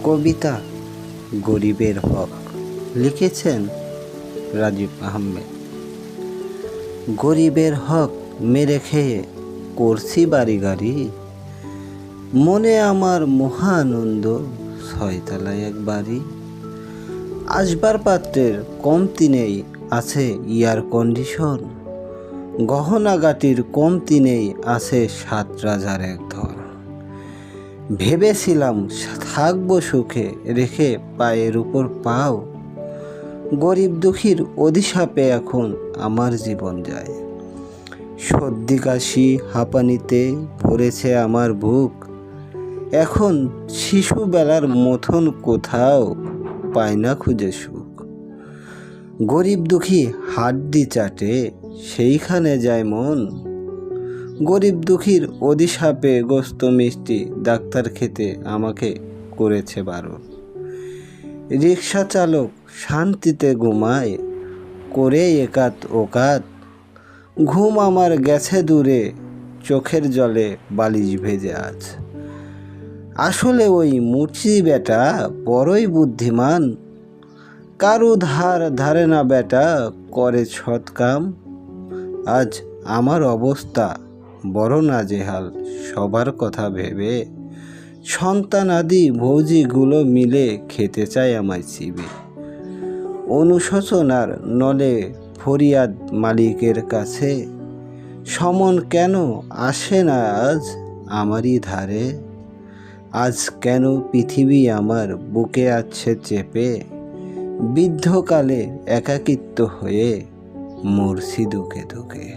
কবিতা গরিবের হক লিখেছেন রাজীব আহমেদ। গরিবের হক মেরে খেয়ে করছি বাড়ি গাড়ি, মনে আমার মহানন্দ, ছয়তলায় এক বাড়ি। আসবার পাত্রের কমতি নেই, আছে এয়ার কন্ডিশন, গহনাগাটির কমতি নেই, আছে 7 রাজার এক ধর। ভেবেছিলাম থাকবো সুখে, রেখে পায়ের উপর পাও, গরিব দুঃখীর অধিশাপে এখন আমার জীবন যায়। সর্দি কাশি হাঁপানিতে ভরেছে আমার বুক, এখন শিশুবেলার মতন কোথাও পায় না খুঁজে সুখ। গরিব দুঃখী হাড্ডি চাটে, সেইখানে যায় মন, গরিব দুঃখীর অধিশাপে গোস্ত মিষ্টি ডাক্তার খেতে আমাকে করেছে বারণ। রিক্সা চালক শান্তিতে ঘুমায়, করে একাত ওকাত, ঘুম আমার গেছে দূরে, চোখের জলে বালিশ ভেজে আজ। আসলে ওই মুচি বেটা বড়ই বুদ্ধিমান, কারু ধার ধারে না বেটা, করে সৎ কাম। আজ আমার অবস্থা বড় নাজেহাল, সবার কথা ভেবে, সন্তান আদি ভৌজিগুলো মিলে খেতে চায় আমায় চিবে। অনুশোচনার নলে ফরিয়াদ মালিকের কাছে, সমন কেন আসে না আজ আমারই ধারে। আজ কেন পৃথিবী আমার বুকে আছে চেপে, বৃদ্ধকালে একাকিত্ব হয়ে মরছি দুঃখে দুঃখে।